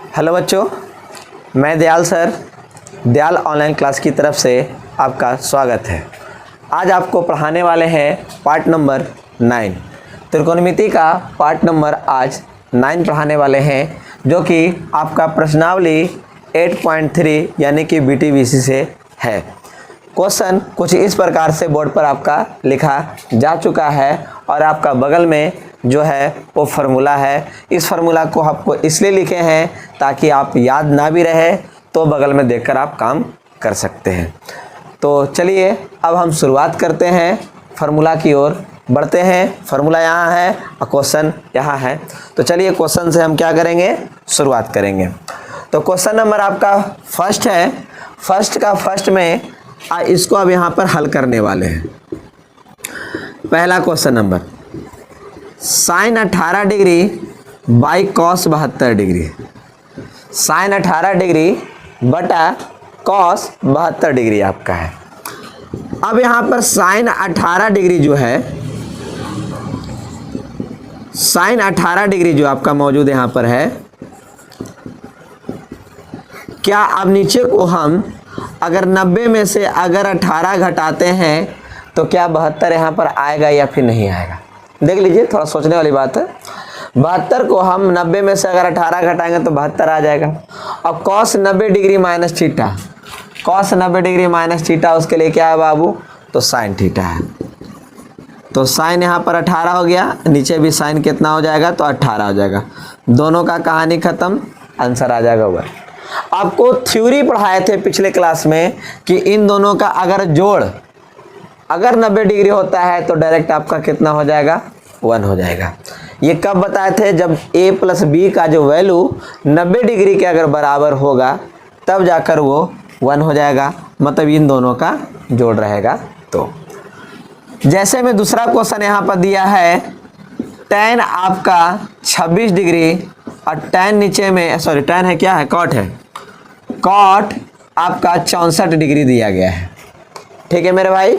Hello बच्चों, मैं Dayal sir Dayal online class की तरफ से आपका स्वागत है। आज आपको पढ़ाने वाले हैं पार्ट नंबर 9 त्रिकोणमिति का पार्ट नंबर आज 9 पढ़ाने वाले हैं, जो कि आपका प्रश्नावली 8.3 यानी कि BTBC से है। क्वेश्चन कुछ इस प्रकार से बोर्ड पर आपका लिखा जा चुका है और आपका बगल में जो है वो फार्मूला है। इस फार्मूला को आपको इसलिए लिखे हैं ताकि आप याद ना भी रहे तो बगल में देखकर आप काम कर सकते हैं। तो चलिए अब हम शुरुआत करते हैं, फार्मूला की ओर बढ़ते हैं। फार्मूला यहाँ है और क्वेश्चन यहाँ है। तो चलिए क्वेश्चन से हम क्या करेंगे, शुरुआत करेंगे। तो क्वेश्चन नंबर आपका फर्स्ट है। फर्स्ट में इसको अब यहाँ पर हल करने वाले हैं। पहला question number, sine 18 degree by cos 72 degree. Sine 18 degree बटा कॉस 72 डिग्री आपका है। अब यहाँ पर साइन 18 डिग्री जो है, साइन 18 डिग्री जो आपका मौजूद यहाँ पर है, क्या अब नीचे को हम अगर 90 में से अगर 18 घटाते हैं तो क्या 72 यहाँ पर आएगा या फिर नहीं आएगा? देख लीजिए, थोड़ा सोचने वाली बात है। 72 को हम 90 में से अगर 18 घटाएंगे तो 72 आ जाएगा। अब cos 90 degree minus theta, cos 90 degree minus theta, उसके लिए क्या है बाबू? तो साइन थीटा है। तो साइन यहाँ पर 18 हो गया, नीचे भी साइन कितना हो जाएगा? तो 18 हो जाएगा। दोनों का कहानी खत्म, आंसर आ जाएगा वह। आपको थ्योरी पढ़ाए थे पिछले क्लास में कि इन दोनों का अगर जोड़ अगर 90 डिग्री होता है तो डायरेक्ट आपका कितना हो जाएगा? 1 हो जाएगा। ये कब बताए थे? जब a प्लस बी का जो वैल्यू 90 डिग्री के अगर बराबर होगा तब जाकर वो 1 हो जाएगा, मतलब इन दोनों का जोड़ रहेगा। तो जैसे में दूसरा क्वेश्चन यहाँ पर दिया है, tan आपका 26 डिग्री और tan नीचे में, सॉरी tan है, क्या है? कॉट है। कॉट आपका 64 डिग्री दिया गया है। ठीक है मेरे भाई।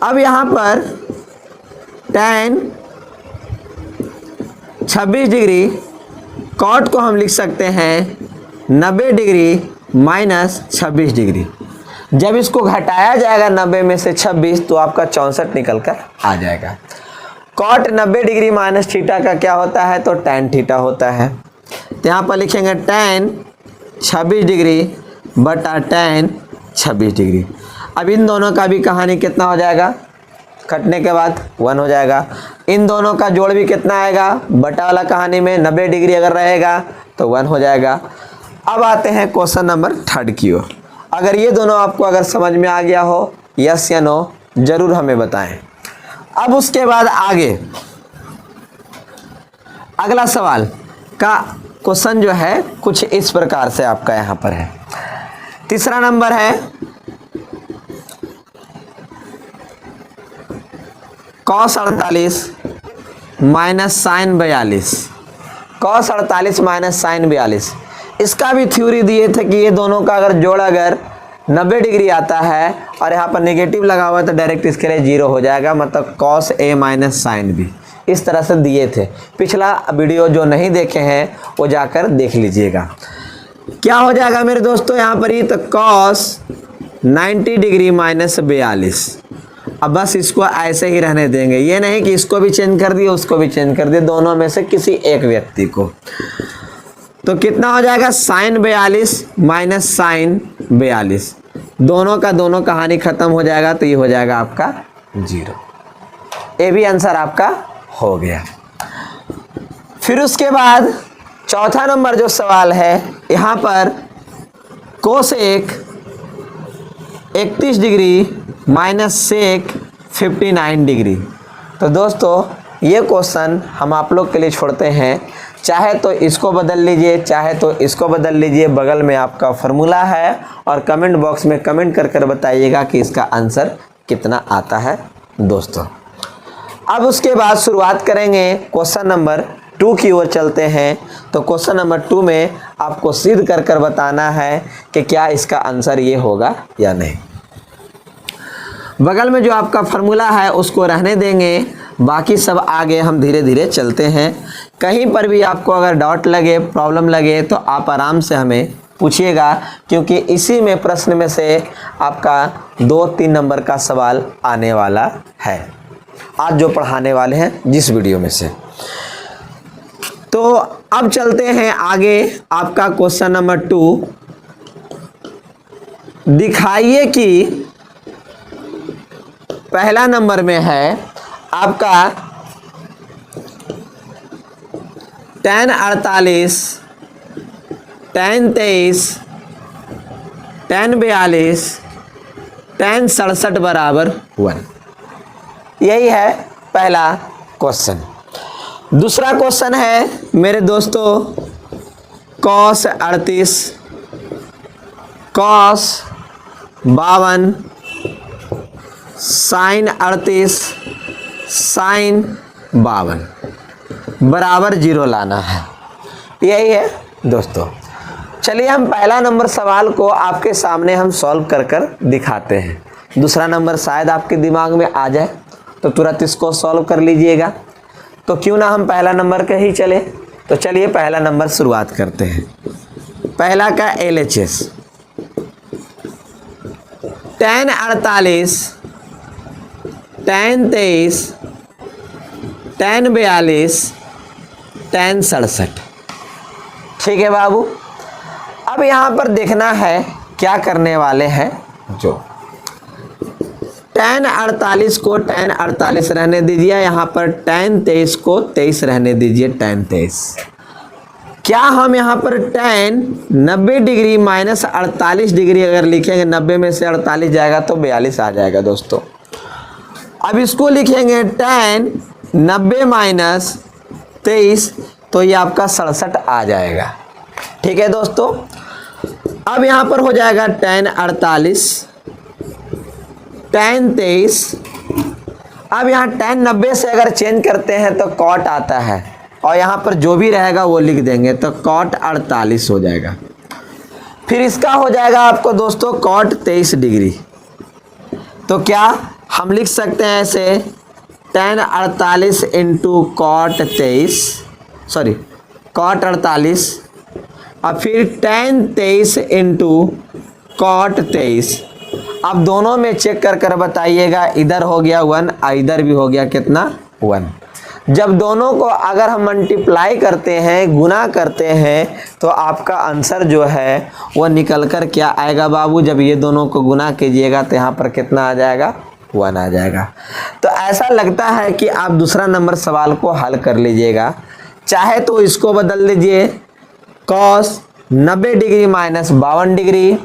अब यहाँ पर tan 26 डिग्री, कॉट को हम लिख सकते हैं 90 डिग्री माइनस 26 डिग्री। जब इसको घटाया जाएगा 90 में से 26 तो आपका 64 निकल कर आ जाएगा। कॉट 90 डिग्री माइनस थीटा का क्या होता है? तो tan थीटा होता है। तो यहाँ पर लिखेंगे tan 26 डिग्री बटा tan 26 डिग्री। अब इन दोनों का भी कहानी कितना हो जाएगा? कटने के बाद 1 हो जाएगा। इन दोनों का जोड़ भी कितना आएगा? बटा वाला कहानी में 90 डिग्री अगर रहेगा तो 1 हो जाएगा। अब आते हैं क्वेश्चन नंबर 3 की ओर। अगर ये दोनों आपको अगर समझ में आ गया हो, यस या नो जरूर हमें बताएं। अब उसके बाद आगे अगला सवाल का क्वेश्चन जो है कुछ इस प्रकार से आपका यहाँ पर है। तीसरा नंबर है, cos 48 minus sine 42। Cos 48 minus sine 42, इसका भी थ्योरी दिए थे कि ये दोनों का अगर जोड़ अगर 90 डिग्री आता है और यहाँ पर नेगेटिव लगा हुआ है तो डायरेक्ट इसके लिए 0 हो जाएगा, मतलब cos A minus sine B। इस तरह से दिए थे। पिछला वीडियो जो नहीं देखे हैं वो जाकर देख लीजिएगा। क्या हो जाएगा मेरे दोस्तों यहाँ पर ही? तो कॉस 90 डिग्री माइनस 42। अब बस इसको ऐसे ही रहने देंगे, ये नहीं कि इसको भी चेंज कर दिए उसको भी चेंज कर दिए, दोनों में से किसी एक व्यक्ति को। तो कितना हो जाएगा? साइन 42 माइनस साइन 42, दोनों का दोनों कहानी खत्म हो जाएगा, तो ये हो जाएगा आपका 0। ये भी आंसर आपका हो गया। फिर उसके बाद चौथा नंबर जो सवाल है यहाँ पर, cosec 31 degree minus sec 59 degree. तो दोस्तों ये क्वेश्चन हम आप लोग के लिए छोड़ते हैं। चाहे तो इसको बदल लीजिए, चाहे तो इसको बदल लीजिए, बगल में आपका फार्मूला है और कमेंट बॉक्स में कमेंट कर कर बताइएगा कि इसका आंसर कितना आता है दोस्तों। अब उसके बाद शुरुआत करेंगे क्वेश्चन नंबर 2 की ओर चलते हैं। तो क्वेश्चन नंबर 2 में आपको सिद्ध कर कर बताना है कि क्या इसका आंसर ये होगा या नहीं। बगल में जो आपका फार्मूला है उसको रहने देंगे, बाकी सब आगे हम धीरे धीरे चलते हैं। कहीं पर भी आपको अगर डाउट लगे, प्रॉब्लम लगे तो आप आराम से हमें पूछिएगा, क्योंकि इसी में प्रश्न में से आपका 2-3 नंबर का सवाल आने वाला है आज जो पढ़ाने वाले हैं जिस वीडियो में से। तो अब चलते हैं आगे। आपका क्वेश्चन नंबर 2, दिखाइए कि पहला नंबर में है आपका tan 48, tan 23, tan 42, tan 67 बराबर 1। यही है पहला क्वेश्चन। दूसरा क्वेश्चन है मेरे दोस्तों cos 38, cos 52, sin 38, sin 52 बराबर 0 लाना है। यही है दोस्तों। चलिए हम पहला नंबर सवाल को आपके सामने हम सॉल्व कर दिखाते हैं। दूसरा नंबर शायद आपके दिमाग में आ जाए तो तुरंत इसको सॉल्व कर लीजिएगा। तो क्यों ना हम पहला नंबर के ही चले। तो चलिए पहला नंबर शुरुआत करते हैं। पहला का LHS, tan 48, tan 23, tan 42, tan 67। ठीक है बाबू। अब यहाँ पर देखना है क्या करने वाले हैं। जो tan 48 को tan 48 रहने दीजिए, यहाँ पर tan 23 को 23 रहने दीजिए, tan 23। क्या हम यहाँ पर tan 90 डिग्री माइनस 48 डिग्री अगर लिखेंगे, 90 में से 48 जाएगा तो 42 आ जाएगा दोस्तों। अब इसको लिखेंगे tan 90 माइनस 23 तो ये आपका 67 आ जाएगा। ठीक है दोस्तों। अब यहाँ पर हो जाएगा tan 48, tan 23। अब यहाँ tan 90 से अगर चेंज करते हैं तो cot आता है, और यहाँ पर जो भी रहेगा वो लिख देंगे तो cot 48 हो जाएगा। फिर इसका हो जाएगा आपको दोस्तों cot 23 डिग्री। तो क्या हम लिख सकते हैं ऐसे tan 48 into cot 23, sorry cot 48, और फिर tan 23 इंटू cot 23। अब दोनों में चेक कर बताइएगा, इधर हो गया 1 और इधर भी हो गया कितना 1। जब दोनों को अगर हम मल्टीप्लाई करते हैं, गुना करते हैं, तो आपका आंसर जो है वो निकल कर क्या आएगा बाबू। जब ये दोनों को गुना कीजिएगा तो यहाँ पर कितना आ जाएगा 1 आ जाएगा। तो ऐसा लगता है कि आप दूसरा नंबर सवाल को हल कर लीजिएगा। चाहे तो इसको बदल लीजिए, cos 90 degree minus 52 degree,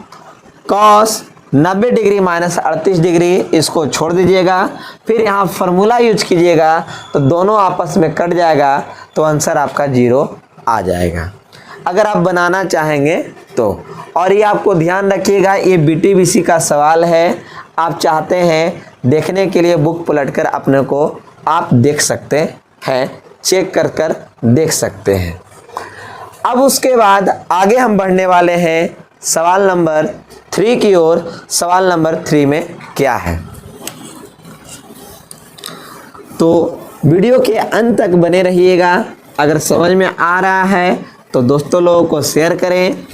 cos 90 degree minus 38 degree, इसको छोड़ दीजिएगा। फिर यहाँ फार्मूला यूज कीजिएगा तो दोनों आपस में कट जाएगा, तो आंसर आपका 0 आ जाएगा अगर आप बनाना चाहेंगे तो। और ये आपको ध्यान रखिएगा, ये BTBC का सवाल है। आप चाहते हैं देखने के लिए बुक पलटकर अपने को आप देख सकते हैं, चेक कर देख सकते हैं। अब उसके बाद आगे हम बढ़ने वाले हैं सवाल नंबर 3 की ओर। सवाल नंबर 3 में क्या है, तो वीडियो के अंत तक बने रहिएगा। अगर समझ में आ रहा है तो दोस्तों लोगों को शेयर करें,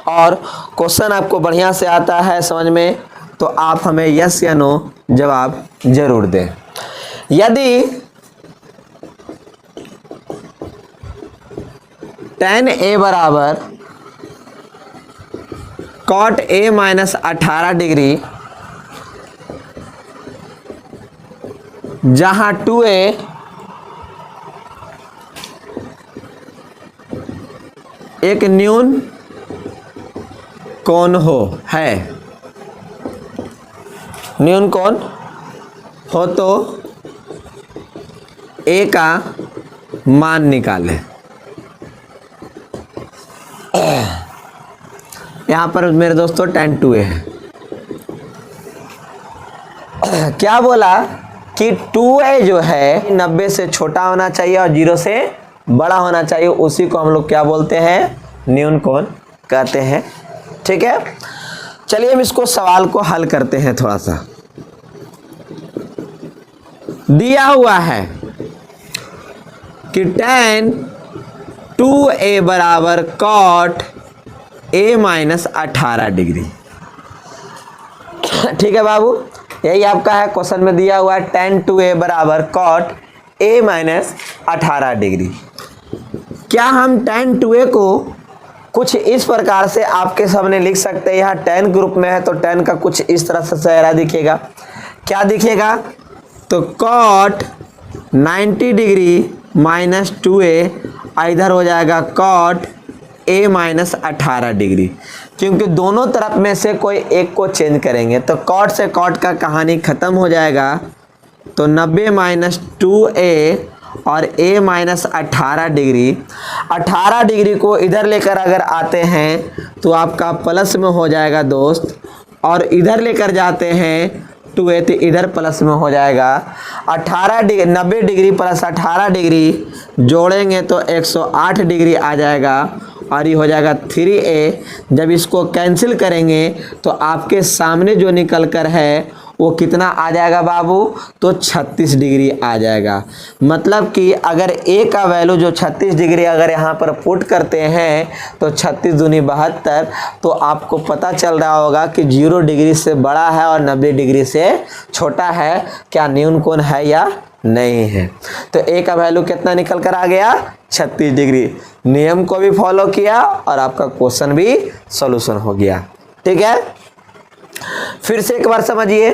और क्वेश्चन आपको बढ़िया से आता है समझ में तो आप हमें यस या नो जवाब जरूर दें। यदि tan A बराबर cot A माइनस 18 डिग्री, जहां 2A एक न्यून कोण हो है, न्यून कोण हो तो A का मान निकालें। यहाँ पर मेरे दोस्तों tan 2A है। क्या बोला कि 2A जो है 90 से छोटा होना चाहिए और 0 से बड़ा होना चाहिए, उसी को हम लोग क्या बोलते हैं, न्यून कोण कहते हैं। ठीक है, चलिए हम इसको सवाल को हल करते हैं। थोड़ा सा दिया हुआ है कि tan 2a बराबर cot a माइनस 18 डिग्री। ठीक है बाबू, यही आपका है, क्वेश्चन में दिया हुआ है tan 2a बराबर cot a माइनस 18 डिग्री। क्या हम tan 2a को कुछ इस प्रकार से आपके सामने लिख सकते हैं? यहाँ tan ग्रुप में है तो tan का कुछ इस तरह से चेहरा दिखेगा। क्या दिखेगा? तो cot 90 डिग्री माइनस 2a, इधर हो जाएगा cot a माइनस 18 डिग्री, क्योंकि दोनों तरफ में से कोई एक को चेंज करेंगे तो cot से cot का कहानी खत्म हो जाएगा। तो 90 माइनस 2a और a माइनस 18 डिग्री, 18 डिग्री को इधर लेकर अगर आते हैं तो आपका प्लस में हो जाएगा दोस्त, और इधर लेकर जाते हैं 2a तो इधर प्लस में हो जाएगा। 18 डिग्री 90 डिग्री प्लस 18 डिग्री जोड़ेंगे तो 108 डिग्री आ जाएगा, और ये हो जाएगा 3a। जब इसको कैंसिल करेंगे तो आपके सामने जो निकल कर है वो कितना आ जाएगा बाबू? तो 36 डिग्री आ जाएगा। मतलब कि अगर a का वैल्यू जो 36 डिग्री अगर यहाँ पर पुट करते हैं तो 36 दूनी 72, तो आपको पता चल रहा होगा कि 0 डिग्री से बड़ा है और 90 डिग्री से छोटा है। क्या न्यून कोण है या नहीं है? तो a का वैल्यू कितना निकल कर आ गया? 36 डिग्री। नियम को भी फॉलो किया और आपका क्वेश्चन भी सॉल्यूशन हो गया। ठीक है, फिर से एक बार समझिए।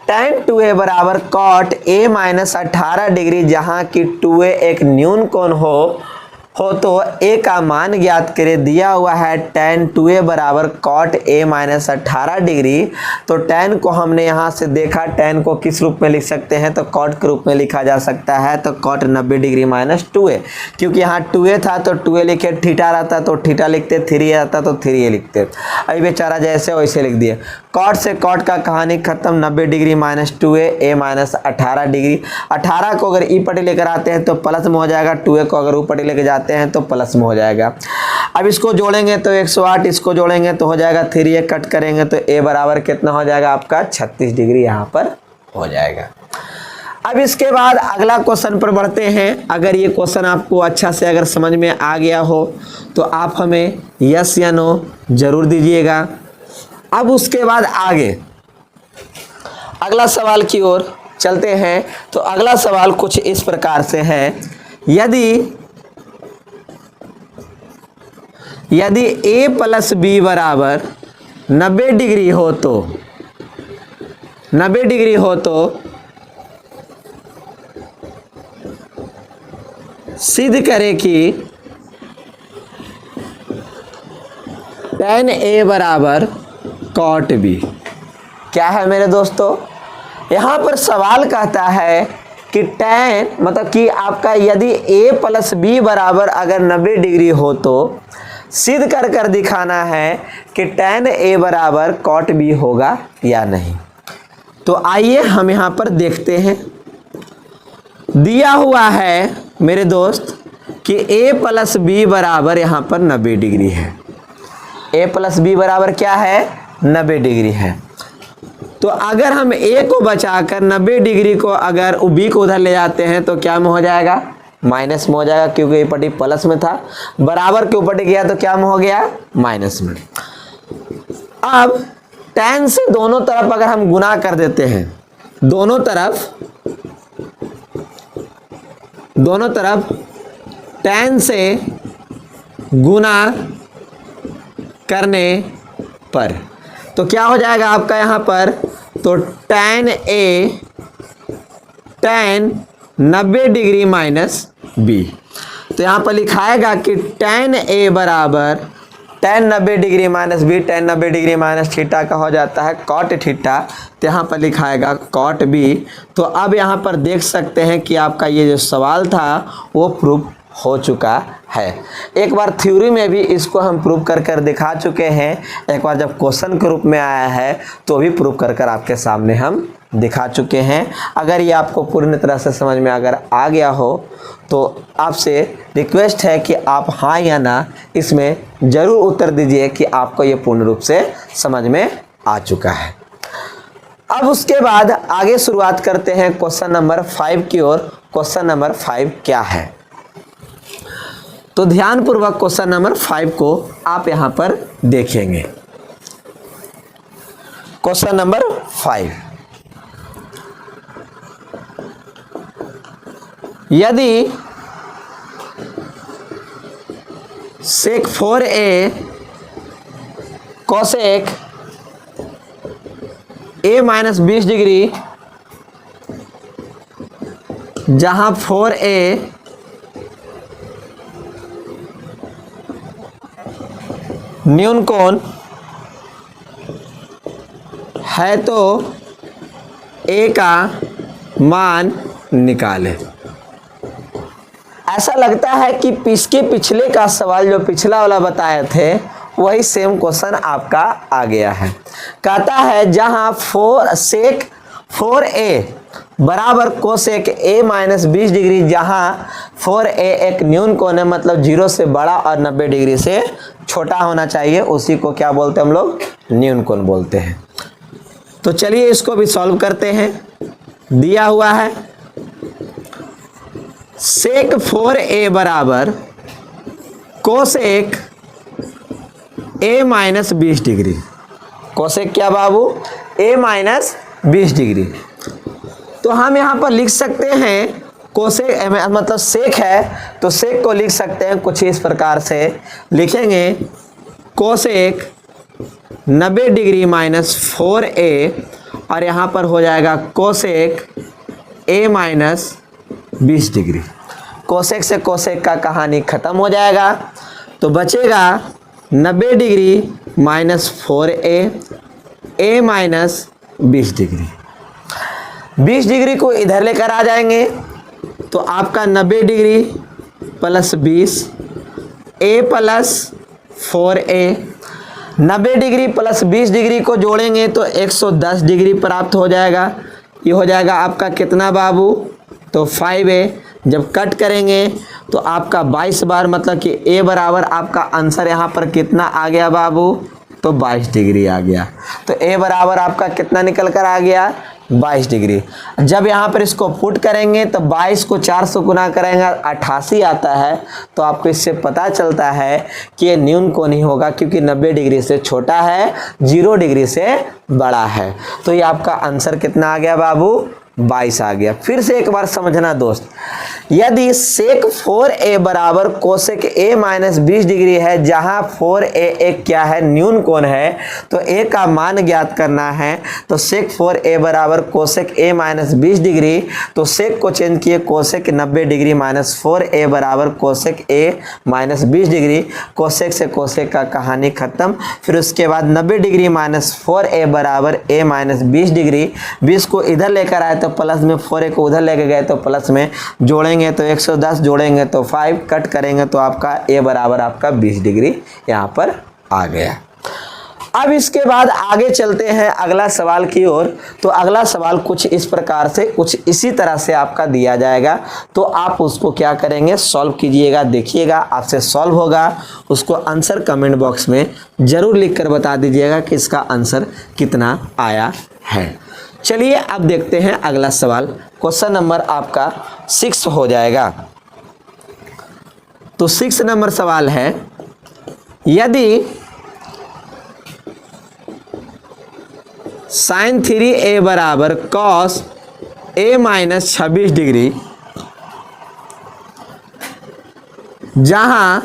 tan 2a बराबर cot a माइनस 18 डिग्री, जहाँ की 2a एक न्यून कोण हो तो a का मान ज्ञात करें। दिया हुआ है tan 2a बराबर cot a माइनस 18 डिग्री। तो tan को हमने यहाँ से देखा, tan को किस रूप में लिख सकते हैं? तो cot के रूप में लिखा जा सकता है। तो cot 90 डिग्री माइनस 2a, क्योंकि यहाँ 2a था तो 2a लिखे, थीटा रहता तो थीटा लिखते, 3a रहता तो 3a लिखते। अभी बेचारा जैसे वैसे लिख दिए। cot से cot का कहानी खत्म, 90 degree minus 2a, a minus 18 degree. 18 को अगर ई पटी लेकर आते हैं तो प्लस में हो जाएगा, 2a को अगर ऊ पटी लेकर जाते हैं तो प्लस में हो जाएगा। अब इसको जोड़ेंगे तो 108, इसको जोड़ेंगे तो हो जाएगा 3a, कट करेंगे तो a बराबर कितना हो जाएगा आपका? 36 डिग्री यहाँ पर हो जाएगा। अब इसके बाद अगला क्वेश्चन पर बढ़ते हैं। अगर ये क्वेश्चन आपको अच्छा से अगर समझ में आ गया हो तो आप हमें यस या नो जरूर दीजिएगा। अब उसके बाद आगे अगला सवाल की ओर चलते हैं। तो अगला सवाल कुछ इस प्रकार से है, यदि a प्लस बी बराबर 90 डिग्री हो तो 90 डिग्री हो तो सिद्ध करें कि tan a बराबर cot b। क्या है मेरे दोस्तों? यहाँ पर सवाल कहता है कि tan मतलब कि आपका यदि a प्लस बी बराबर अगर 90 डिग्री हो तो सिद्ध कर दिखाना है कि tan a बराबर cot b होगा या नहीं। तो आइए हम यहाँ पर देखते हैं। दिया हुआ है मेरे दोस्त कि a प्लस बी बराबर यहाँ पर 90 डिग्री है। a प्लस बी बराबर क्या है? 90 डिग्री है। तो अगर हम a को बचाकर 90 डिग्री को अगर b को उधर ले जाते हैं तो क्या में हो जाएगा? माइनस में हो जाएगा, क्योंकि ये पट्टी प्लस में था। बराबर के ऊपर गया तो क्या में हो गया? माइनस में। अब tan से दोनों तरफ अगर हम गुना कर देते हैं, दोनों तरफ tan से गुना करने पर तो क्या हो जाएगा आपका यहाँ पर? तो tan 90 डिग्री माइनस b। तो यहाँ पर लिखाएगा कि tan a बराबर tan 90 degree minus b, tan 90 degree minus theta का हो जाता है cot थीटा। तो यहाँ पर लिखाएगा cot b। तो अब यहाँ पर देख सकते हैं कि आपका ये जो सवाल था वो प्रूफ हो चुका है। एक बार थ्योरी में भी इसको हम प्रूव कर दिखा चुके हैं, एक बार जब क्वेश्चन के रूप में आया है तो भी प्रूव कर आपके सामने हम दिखा चुके हैं। अगर ये आपको पूर्ण तरह से समझ में अगर आ गया हो तो आपसे रिक्वेस्ट है कि आप हाँ या ना इसमें ज़रूर उत्तर दीजिए कि आपको ये पूर्ण रूप से समझ में आ चुका है। अब उसके बाद आगे शुरुआत करते हैं क्वेश्चन नंबर 5 की ओर। क्वेश्चन नंबर 5 क्या है? तो ध्यानपूर्वक क्वेश्चन नंबर 5 को आप यहां पर देखेंगे। क्वेश्चन नंबर 5, यदि sec 4a cosec a minus 20 degree, जहां 4a न्यून कोण है तो a का मान निकाले। ऐसा लगता है कि इसके पिछले का सवाल जो पिछला वाला बताए थे वही सेम क्वेश्चन आपका आ गया है। कहता है जहां sec 4a बराबर कोसेक a माइनस 20 डिग्री, जहां 4a एक न्यून कोण है, मतलब 0 से बड़ा और 90 डिग्री से छोटा होना चाहिए, उसी को क्या बोलते हैं हम लोग? न्यून कोण बोलते हैं। तो चलिए इसको भी सॉल्व करते हैं। दिया हुआ है sec 4a बराबर cosec a minus 20 degree. Cosec क्या बाबू? a minus 20 degree. तो हम यहाँ पर लिख सकते हैं कोसेक मतलब सेक है तो सेक को लिख सकते हैं कुछ इस प्रकार से लिखेंगे, कोसेक 90 डिग्री माइनस 4a, और यहाँ पर हो जाएगा cosec a minus 20 degree. Cosec से कोसेक का कहानी खत्म हो जाएगा, तो बचेगा 90 degree minus 4a, a minus 20 degree. 20 degree को इधर लेकर आ जाएंगे तो आपका 90 degree plus 20, a plus 4a, 90 degree plus 20 degree को जोड़ेंगे तो 110 डिग्री प्राप्त हो जाएगा। ये हो जाएगा आपका कितना बाबू? तो 5a। जब कट करेंगे तो आपका 22 बार, मतलब कि a बराबर आपका आंसर यहाँ पर कितना आ गया बाबू? तो 22 डिग्री आ गया। तो a बराबर आपका कितना निकल कर आ गया? 22 डिग्री। जब यहाँ पर इसको पुट करेंगे तो 22 को 4 से गुना करेंगे 88 आता है। तो आपको इससे पता चलता है कि ये न्यून कोण ही होगा, क्योंकि 90 डिग्री से छोटा है, 0 डिग्री से बड़ा है। तो ये आपका आंसर कितना आ गया बाबू? 22 आ गया। फिर से एक बार समझना दोस्त, यदि sec 4a बराबर कोसेक a माइनस 20 डिग्री है, जहां 4a एक क्या है? न्यून कोण है, तो a का मान ज्ञात करना है। तो sec 4a बराबर कोसेक a माइनस 20 डिग्री, तो sec को चेंज किए कोसेक 90 डिग्री माइनस 4a बराबर cosec a minus 20 degree. Cosec से कोसेक का कहानी खत्म। फिर उसके बाद 90 डिग्री माइनस 4a बराबर a माइनस 20 डिग्री। 20 को इधर लेकर आए तो प्लस में, 4a को उधर लेकर गए तो प्लस में, जोड़ेंगे तो 110, जोड़ेंगे तो 5, कट करेंगे तो आपका a बराबर आपका 20 डिग्री यहाँ पर आ गया। अब इसके बाद आगे चलते हैं अगला सवाल की ओर। तो अगला सवाल कुछ इस प्रकार से, कुछ इसी तरह से आपका दिया जाएगा। तो आप उसको क्या करेंगे? सॉल्व कीजिएगा, देखिएगा आपसे सॉल्व होगा। उसको आंसर कमेंट बॉक्स में जरूर लिखकर बता दीजिएगा कि इसका आंसर कितना आया है। चलिए अब देखते हैं अगला सवाल। क्वेश्चन नंबर आपका 6 हो जाएगा। तो 6 नंबर सवाल है, यदि sin 3a बराबर cos a माइनस 26 डिग्री, जहां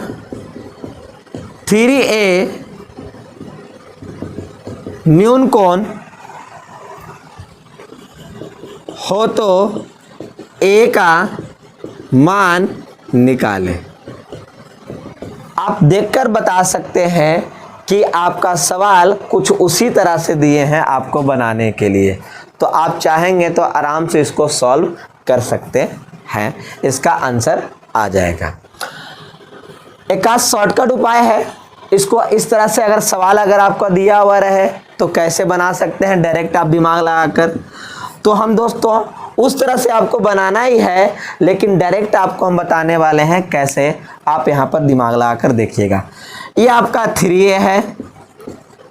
3a न्यून कोण हो तो a का मान निकालें। आप देखकर बता सकते हैं कि आपका सवाल कुछ उसी तरह से दिए हैं आपको बनाने के लिए। तो आप चाहेंगे तो आराम से इसको सॉल्व कर सकते हैं, इसका आंसर आ जाएगा। एक आध शॉर्टकट उपाय है, इसको इस तरह से अगर सवाल अगर आपका दिया हुआ रहे तो कैसे बना सकते हैं डायरेक्ट आप दिमाग लगाकर। तो हम दोस्तों उस तरह से आपको बनाना ही है, लेकिन डायरेक्ट आपको हम बताने वाले हैं कैसे। आप यहाँ पर दिमाग लगाकर देखिएगा। ये आपका 3a है,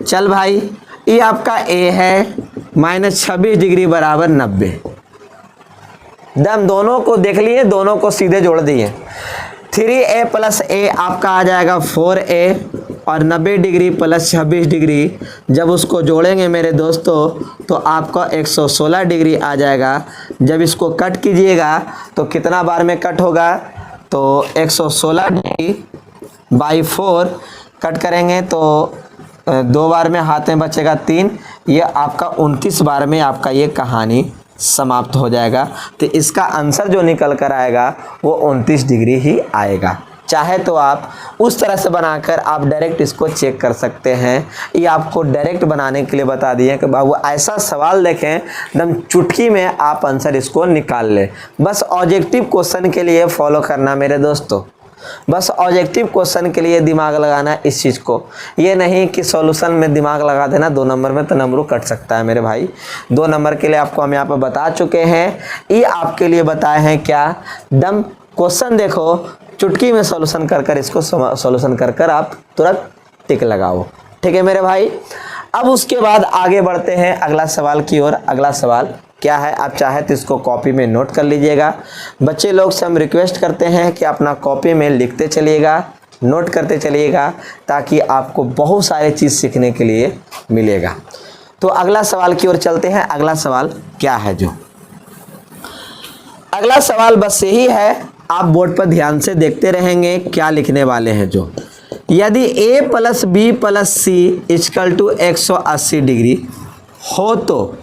चल भाई, ये आपका a है, माइनस 26 डिग्री बराबर 90। दम दोनों को देख लिए, दोनों को सीधे जोड़ दिए। 3a प्लस a आपका आ जाएगा 4a, और 90 डिग्री प्लस 26 डिग्री जब उसको जोड़ेंगे मेरे दोस्तों तो आपका 116 डिग्री आ जाएगा। जब इसको कट कीजिएगा तो कितना बार में कट होगा, तो 116 डिग्री बाई 4 कट करेंगे तो 2 बार में हाथ में बचेगा 3, ये आपका 29 बार में आपका ये कहानी समाप्त हो जाएगा। तो इसका आंसर जो निकल कर आएगा वो 29 डिग्री ही आएगा। चाहे तो आप उस तरह से बनाकर आप डायरेक्ट इसको चेक कर सकते हैं। ये आपको डायरेक्ट बनाने के लिए बता दिए कि बाबू ऐसा सवाल देखें एकदम चुटकी में आप आंसर इसको निकाल लें। बस ऑब्जेक्टिव क्वेश्चन के लिए फॉलो करना मेरे दोस्तों, बस ऑब्जेक्टिव क्वेश्चन के लिए दिमाग लगाना इस चीज़ को, ये नहीं कि सॉल्यूशन में दिमाग लगा देना 2 नंबर में, तो नंबर कट सकता है मेरे भाई। 2 नंबर के लिए आपको हम यहाँ पर बता चुके हैं। ये आपके लिए बताए हैं क्या, दम क्वेश्चन देखो चुटकी में सॉल्यूशन कर इसको सॉल्यूशन कर आप तुरंत टिक लगाओ। ठीक है मेरे भाई। अब उसके बाद आगे बढ़ते हैं अगला सवाल की ओर। अगला सवाल क्या है, आप चाहे तो इसको कॉपी में नोट कर लीजिएगा। बच्चे लोग से हम रिक्वेस्ट करते हैं कि अपना कॉपी में लिखते चलिएगा, नोट करते चलिएगा, ताकि आपको बहुत सारे चीज़ सीखने के लिए मिलेगा। तो अगला सवाल की ओर चलते हैं। अगला सवाल क्या है, जो अगला सवाल बस यही है, आप बोर्ड पर ध्यान से देखते रहेंगे क्या लिखने वाले हैं। जो यदि a plus b plus c equal to 180 degree हो तो,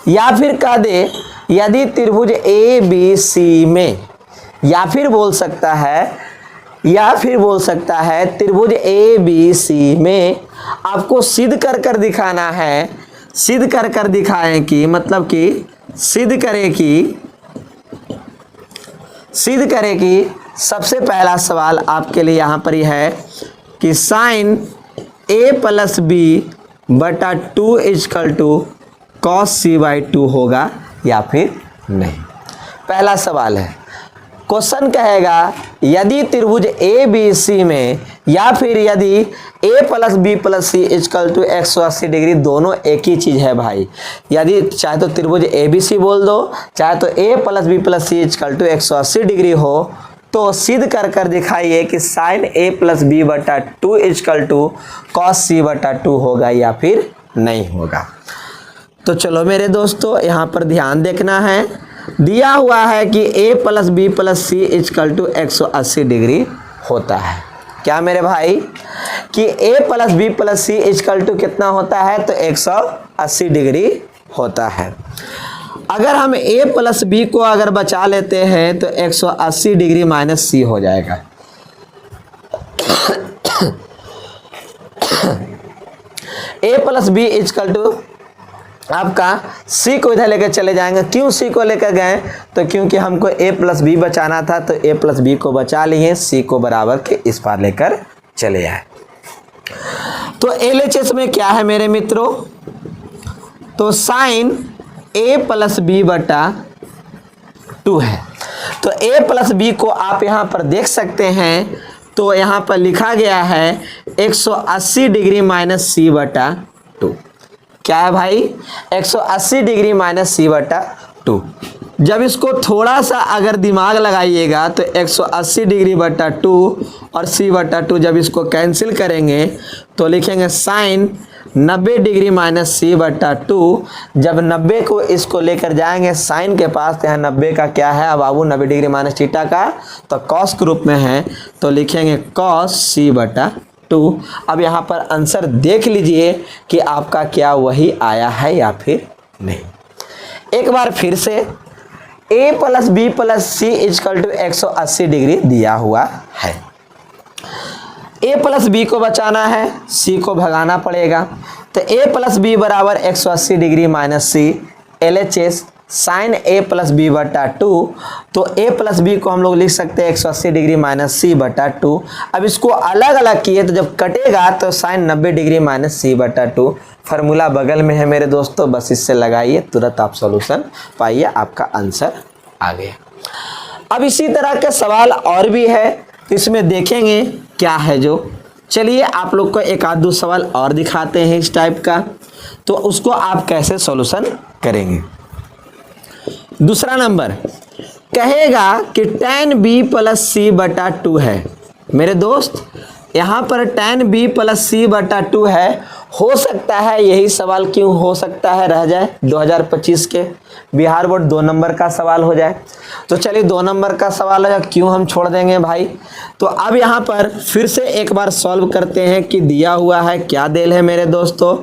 या फिर कह दे यदि त्रिभुज ए बी सी में, या फिर बोल सकता है त्रिभुज ए बी सी में आपको सिद्ध कर दिखाना है। सिद्ध कर दिखाएं कि मतलब कि सिद्ध करे कि सबसे पहला सवाल आपके लिए यहाँ पर यह है कि साइन a प्लस बी बटा 2 equal to cos c by 2 होगा या फिर नहीं। पहला सवाल है, क्वेश्चन कहेगा यदि त्रिभुज ए बी सी में, या फिर यदि a plus b plus c equal to 180 degree, दोनों एक ही चीज़ है भाई। यदि चाहे तो त्रिभुज ए बी सी बोल दो, चाहे तो a plus b plus c equal to 180 degree हो, तो सिद्ध कर दिखाइए कि साइन a प्लस बी बटा 2 इक्वल टू कॉस सी बटा 2 होगा या फिर नहीं होगा। तो चलो मेरे दोस्तों यहाँ पर ध्यान देखना है। दिया हुआ है कि a plus b plus c equal to 180 degree होता है। क्या मेरे भाई कि a plus b plus c equal to कितना होता है, तो 180 डिग्री होता है। अगर हम a प्लस बी को अगर बचा लेते हैं तो 180 डिग्री माइनस सी हो जाएगा। a plus b equal to आपका c को इधर लेकर चले जाएंगे। क्यों c को लेकर गए, तो क्योंकि हमको a प्लस बी बचाना था, तो a प्लस बी को बचा लिए, c को बराबर के इस पार लेकर चले आए। तो LHS में क्या है मेरे मित्रों, तो साइन a प्लस बी बटा 2 है। तो a प्लस बी को आप यहाँ पर देख सकते हैं, तो यहाँ पर लिखा गया है 180 डिग्री माइनस सी बटा 2। क्या है भाई, 180 डिग्री माइनस सी बटा 2। जब इसको थोड़ा सा अगर दिमाग लगाइएगा तो 180 डिग्री बटा 2 और सी बटा 2 जब इसको कैंसिल करेंगे तो लिखेंगे साइन 90 डिग्री माइनस सी बटा 2। जब 90 को इसको लेकर जाएंगे साइन के पास, तो यहाँ 90 का क्या है बाबू, 90 डिग्री माइनस थीटा का, तो कॉस के रूप में है, तो लिखेंगे कॉस सी बटा 2। अब यहाँ पर आंसर देख लीजिए कि आपका क्या वही आया है या फिर नहीं। एक बार फिर से a plus b plus c equal to 180 degree दिया हुआ है। a प्लस बी को बचाना है, c को भगाना पड़ेगा, तो a प्लस बी बराबर 180 degree minus c, LHS sine a plus b बटा 2। तो a प्लस बी को हम लोग लिख सकते हैं 180 डिग्री माइनस सी बटा 2। अब इसको अलग अलग किए तो जब कटेगा तो साइन 90 डिग्री माइनस सी बटा 2। फार्मूला बगल में है मेरे दोस्तों, बस इससे लगाइए, तुरंत आप सॉल्यूशन पाइए, आपका आंसर आ गया। अब इसी तरह के सवाल और भी है, इसमें देखेंगे क्या है जो। चलिए आप लोग को एक आध दो सवाल और दिखाते हैं इस टाइप का, तो उसको आप कैसे सॉल्यूशन करेंगे। दूसरा नंबर, कहेगा कि tan b प्लस सी बटा 2 है। मेरे दोस्त यहाँ पर tan b प्लस सी बटा 2 है। हो सकता है यही सवाल क्यों हो सकता है रह जाए 2025 के बिहार बोर्ड 2 नंबर का सवाल हो जाए। तो चलिए 2 नंबर का सवाल है, क्यों हम छोड़ देंगे भाई। तो अब यहाँ पर फिर से एक बार सॉल्व करते हैं कि दिया हुआ है क्या देल है मेरे दोस्तों।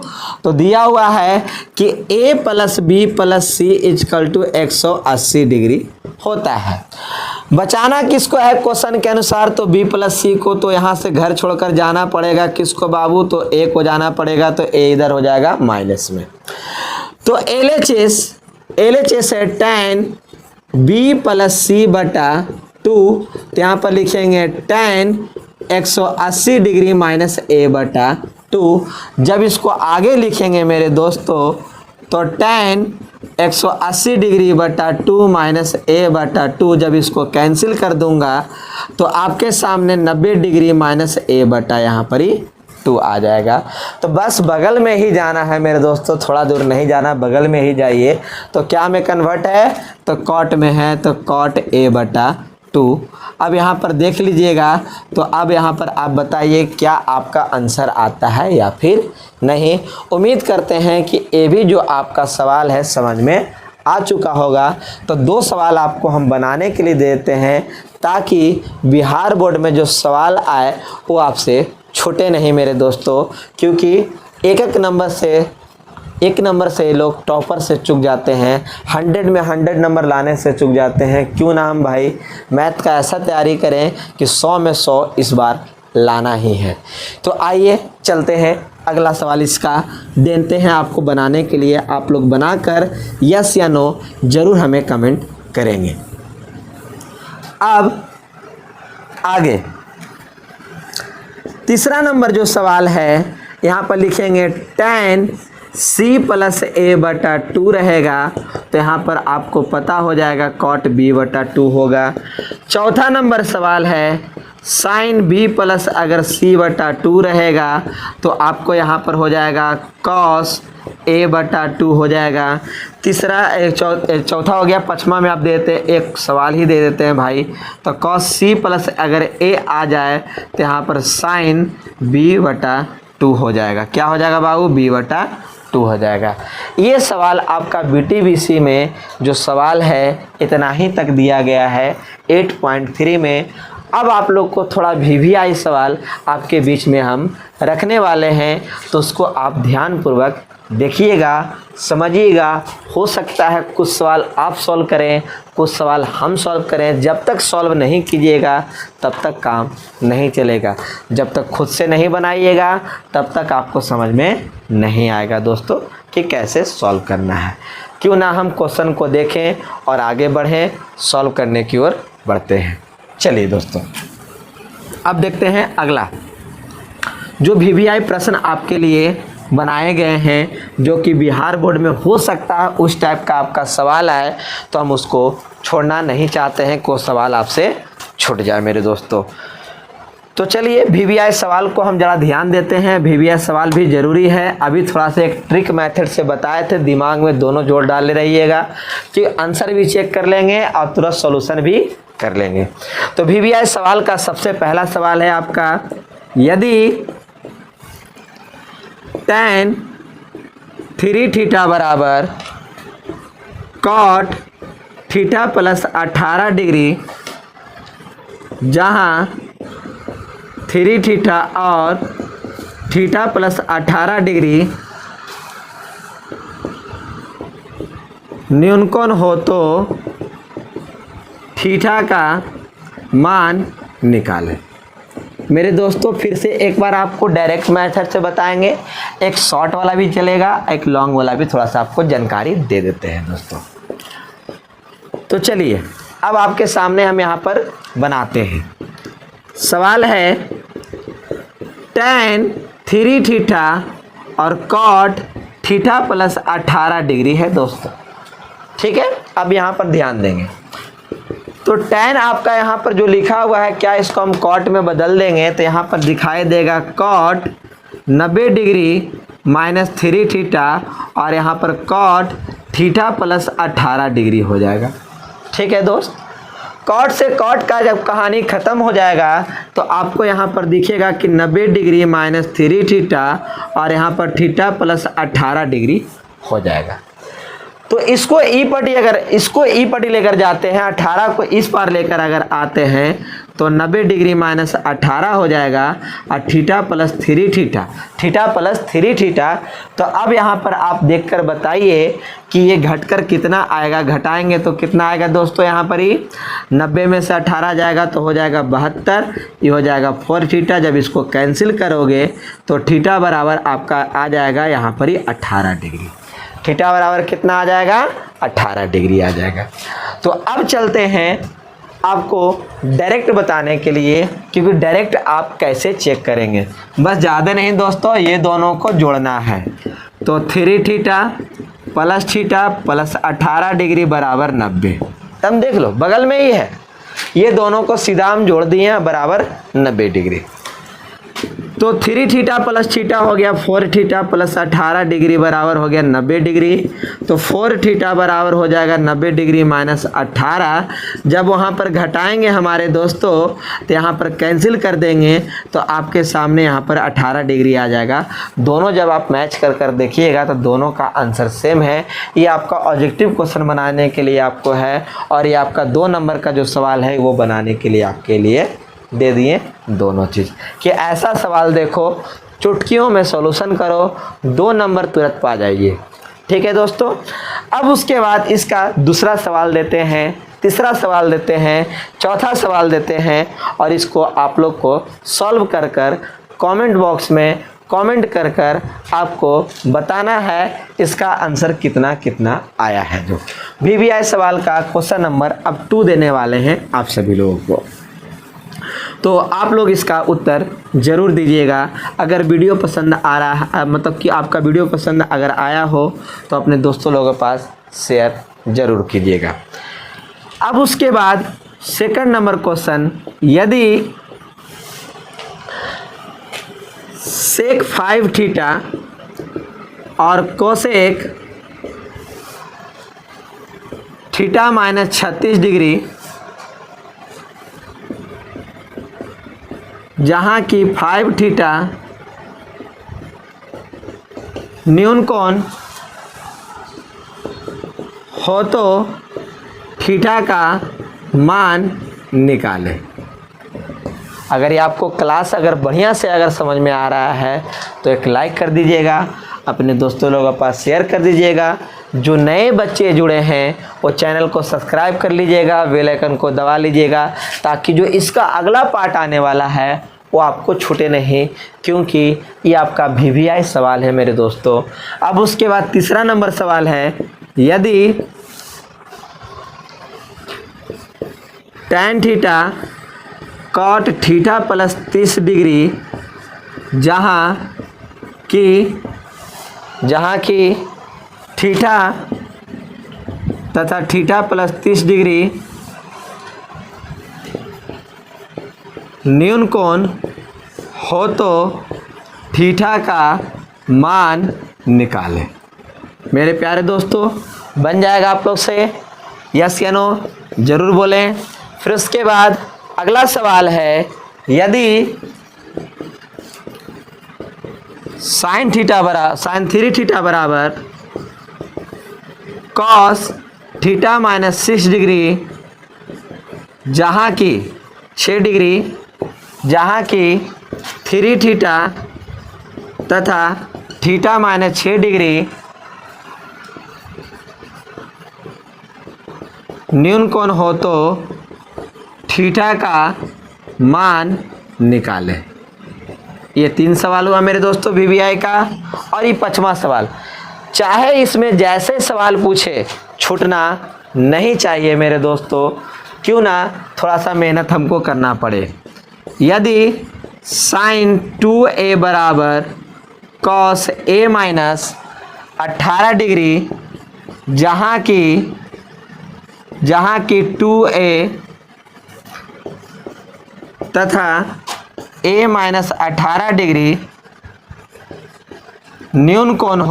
तो दिया हुआ है कि a plus b plus c equal to 180 degree होता है। बचाना किसको है क्वेश्चन के अनुसार, तो b प्लस सी को। तो यहाँ से घर छोड़कर जाना पड़ेगा किसको बाबू, तो a को जाना पड़ेगा, तो a इधर हो जाएगा माइनस में। तो LHS है tan b प्लस सी बटा 2। तो यहाँ पर लिखेंगे tan 180 डिग्री माइनस a बटा 2। जब इसको आगे लिखेंगे मेरे दोस्तों तो tan 180 डिग्री बटा 2 माइनस a बटा 2, जब इसको कैंसिल कर दूंगा तो आपके सामने 90 डिग्री माइनस a बटा यहाँ पर ही 2 आ जाएगा। तो बस बगल में ही जाना है मेरे दोस्तों, थोड़ा दूर नहीं जाना, बगल में ही जाइए। तो क्या में कन्वर्ट है, तो कॉट में है, तो कॉट a बटा 2। अब यहाँ पर देख लीजिएगा। तो अब यहाँ पर आप बताइए क्या आपका आंसर आता है या फिर नहीं। उम्मीद करते हैं कि ये भी जो आपका सवाल है समझ में आ चुका होगा। तो 2 सवाल आपको हम बनाने के लिए देते हैं ताकि बिहार बोर्ड में जो सवाल आए वो आपसे छूटे नहीं मेरे दोस्तों, क्योंकि एक नंबर से लोग टॉपर से चूक जाते हैं, 100 में 100 नंबर लाने से चूक जाते हैं। क्यों ना हम भाई मैथ का ऐसा तैयारी करें कि 100 में 100 इस बार लाना ही है। तो आइए चलते हैं, अगला सवाल इसका देते हैं आपको बनाने के लिए। आप लोग बनाकर यस या नो ज़रूर हमें कमेंट करेंगे। अब आगे तीसरा नंबर जो सवाल है यहाँ पर लिखेंगे tan c प्लस a बटा 2 रहेगा। तो यहाँ पर आपको पता हो जाएगा cot b बटा 2 होगा। चौथा नंबर सवाल है sin b प्लस अगर c बटा 2 रहेगा तो आपको यहाँ पर हो जाएगा cos a बटा 2 हो जाएगा। तीसरा चौथा हो गया, पचमा में आप देते एक सवाल ही दे देते हैं भाई। तो cos c प्लस अगर a आ जाए तो यहाँ पर sin b बटा 2 हो जाएगा। क्या हो जाएगा बाबू, b बटा 2 हो जाएगा। ये सवाल आपका BTBC में जो सवाल है इतना ही तक दिया गया है 8.3 में। अब आप लोग को थोड़ा VVI सवाल आपके बीच में हम रखने वाले हैं, तो उसको आप ध्यानपूर्वक देखिएगा, समझिएगा। हो सकता है कुछ सवाल आप सॉल्व करें, कुछ सवाल हम सॉल्व करें। जब तक सॉल्व नहीं कीजिएगा तब तक काम नहीं चलेगा। जब तक खुद से नहीं बनाइएगा तब तक आपको समझ में नहीं आएगा दोस्तों कि कैसे सॉल्व करना है। क्यों ना हम क्वेश्चन को देखें और आगे बढ़ें, सॉल्व करने की ओर बढ़ते हैं। चलिए दोस्तों अब देखते हैं अगला जो VVI प्रश्न आपके लिए बनाए गए हैं, जो कि बिहार बोर्ड में हो सकता है उस टाइप का आपका सवाल आए, तो हम उसको छोड़ना नहीं चाहते हैं, कोई सवाल आपसे छूट जाए मेरे दोस्तों। तो चलिए VVI सवाल को हम ज़रा ध्यान देते हैं। VVI सवाल भी ज़रूरी है। अभी थोड़ा सा एक ट्रिक मेथड से बताए थे, दिमाग में दोनों जोड़ डाले रहिएगा कि आंसर भी चेक कर लेंगे और तुरंत सॉल्यूशन भी कर लेंगे। तो VVI सवाल का सबसे पहला सवाल है आपका, यदि tan 3 थीटा बराबर cot थीटा प्लस 18 डिग्री, जहाँ 3 थीटा और थीटा प्लस 18 डिग्री न्यूनकोण हो तो थीटा का मान निकालें। मेरे दोस्तों फिर से एक बार आपको डायरेक्ट मेथड से बताएंगे, एक शॉर्ट वाला भी चलेगा, एक लॉन्ग वाला भी थोड़ा सा आपको जानकारी दे देते हैं दोस्तों। तो चलिए अब आपके सामने हम यहाँ पर बनाते हैं। सवाल है tan 3 थीटा और cot थीटा प्लस 18 डिग्री है दोस्तों, ठीक है। अब यहाँ पर ध्यान देंगे तो tan आपका यहाँ पर जो लिखा हुआ है, क्या इसको हम cot में बदल देंगे तो यहाँ पर दिखाई देगा cot 90 डिग्री माइनस 3 थीटा और यहाँ पर cot थीटा प्लस 18 डिग्री हो जाएगा, ठीक है दोस्त। कॉट से कॉट का जब कहानी खत्म हो जाएगा तो आपको यहाँ पर दिखेगा कि 90 डिग्री माइनस 3 थीटा और यहाँ पर थीटा प्लस 18 डिग्री हो जाएगा। तो इसको ई पटी लेकर जाते हैं, 18 को इस पार लेकर अगर आते हैं तो 90 डिग्री माइनस 18 हो जाएगा और थीटा प्लस 3 थीटा। तो अब यहाँ पर आप देखकर बताइए कि ये घटकर कितना आएगा। घटाएंगे तो कितना आएगा दोस्तों, यहाँ पर ही 90 में से 18 जाएगा तो हो जाएगा 72, ये हो जाएगा 4 थीटा। जब इसको कैंसिल करोगे तो थीटा बराबर आपका आ जाएगा यहाँ पर ही 18 डिग्री। थीटा बराबर कितना आ जाएगा, 18 डिग्री आ जाएगा। तो अब चलते हैं आपको डायरेक्ट बताने के लिए, क्योंकि डायरेक्ट आप कैसे चेक करेंगे, बस ज़्यादा नहीं दोस्तों, ये दोनों को जोड़ना है। तो 3 थीटा प्लस 18 डिग्री बराबर 90। तब देख लो बगल में ही है, ये दोनों को सीधा हम जोड़ दिए हैं बराबर 90 डिग्री। तो 3 थीटा प्लस थीटा हो गया 4 थीटा प्लस 18 डिग्री बराबर हो गया 90 डिग्री। तो 4 थीटा बराबर हो जाएगा 90 डिग्री माइनस 18। जब वहाँ पर घटाएंगे हमारे दोस्तों तो यहाँ पर कैंसिल कर देंगे तो आपके सामने यहाँ पर 18 डिग्री आ जाएगा। दोनों जब आप मैच कर देखिएगा तो दोनों का आंसर सेम है। ये आपका ऑब्जेक्टिव क्वेश्चन बनाने के लिए आपको है, और ये आपका 2 नंबर का जो सवाल है वो बनाने के लिए आपके लिए दे दिए दोनों चीज़ कि ऐसा सवाल देखो, चुटकियों में सॉल्यूशन करो, 2 नंबर तुरंत पा जाइए। ठीक है दोस्तों। अब उसके बाद इसका दूसरा सवाल देते हैं, तीसरा सवाल देते हैं, चौथा सवाल देते हैं, और इसको आप लोग को सॉल्व कर कमेंट बॉक्स में कमेंट कर आपको बताना है इसका आंसर कितना कितना आया है। जो VVI सवाल का क्वेश्चन नंबर अब 2 देने वाले हैं आप सभी लोगों को, तो आप लोग इसका उत्तर ज़रूर दीजिएगा। अगर वीडियो पसंद आ रहा है, मतलब कि आपका वीडियो पसंद अगर आया हो तो अपने दोस्तों लोगों के पास शेयर ज़रूर कीजिएगा। अब उसके बाद सेकंड नंबर क्वेश्चन, यदि सेक 5 थीटा और कोसेक थीटा माइनस 36 डिग्री, जहाँ की 5 थीटा न्यून कोण हो तो थीटा का मान निकालें। अगर ये आपको क्लास अगर बढ़िया से अगर समझ में आ रहा है तो एक लाइक कर दीजिएगा, अपने दोस्तों लोगों के पास शेयर कर दीजिएगा। जो नए बच्चे जुड़े हैं वो चैनल को सब्सक्राइब कर लीजिएगा, बेल आइकन को दबा लीजिएगा, ताकि जो इसका अगला पार्ट आने वाला है वो आपको छूटे नहीं, क्योंकि ये आपका VVI सवाल है मेरे दोस्तों। अब उसके बाद तीसरा नंबर सवाल है, यदि tan theta cot theta plus 30 degree, जहाँ की थीटा तथा थीटा प्लस 30 डिग्री न्यून कोण हो तो थीटा का मान निकालें। मेरे प्यारे दोस्तों, बन जाएगा आप लोग से? यस या नो ज़रूर बोलें। फिर उसके बाद अगला सवाल है, यदि साइन 3 थीटा बराबर कॉस थीटा माइनस 6 डिग्री, जहाँ की 6 डिग्री, जहाँ की 3 थीटा तथा थीटा माइनस 6 डिग्री न्यून कोण हो तो थीटा का मान निकालें। ये 3 सवाल हुआ मेरे दोस्तों VVI का। और ये 5वां सवाल, चाहे इसमें जैसे सवाल पूछे छूटना नहीं चाहिए मेरे दोस्तों, क्यों ना थोड़ा सा मेहनत हमको करना पड़े। यदि साइन 2a बराबर कॉस a माइनस 18 डिग्री, जहाँ की 2a तथा a माइनस 18 डिग्री न्यून कोण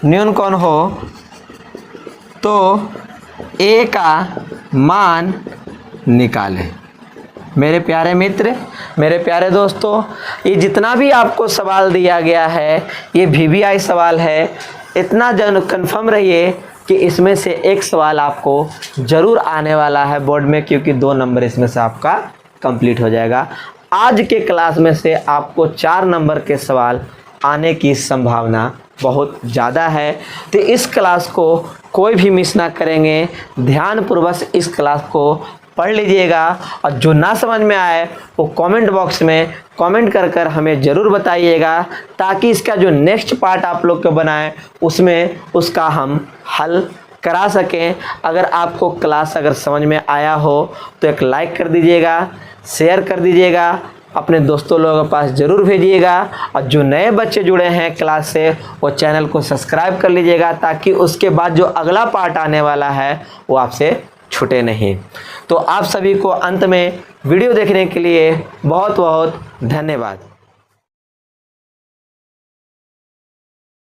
न्यून कौन हो तो ए का मान निकालें। मेरे प्यारे मित्र, मेरे प्यारे दोस्तों, ये जितना भी आपको सवाल दिया गया है ये VVI सवाल है। इतना जन कन्फर्म रहिए कि इसमें से एक सवाल आपको ज़रूर आने वाला है बोर्ड में, क्योंकि 2 नंबर इसमें से आपका कंप्लीट हो जाएगा। आज के क्लास में से आपको 4 नंबर के सवाल आने की संभावना बहुत ज़्यादा है। तो इस क्लास को कोई भी मिस ना करेंगे, ध्यानपूर्वक इस क्लास को पढ़ लीजिएगा और जो ना समझ में आए वो कमेंट बॉक्स में कमेंट कर हमें ज़रूर बताइएगा, ताकि इसका जो नेक्स्ट पार्ट आप लोग को बनाएं उसमें उसका हम हल करा सकें। अगर आपको क्लास अगर समझ में आया हो तो एक लाइक कर दीजिएगा, शेयर कर दीजिएगा, अपने दोस्तों लोगों के पास ज़रूर भेजिएगा, और जो नए बच्चे जुड़े हैं क्लास से वो चैनल को सब्सक्राइब कर लीजिएगा, ताकि उसके बाद जो अगला पार्ट आने वाला है वो आपसे छूटे नहीं। तो आप सभी को अंत में वीडियो देखने के लिए बहुत बहुत धन्यवाद।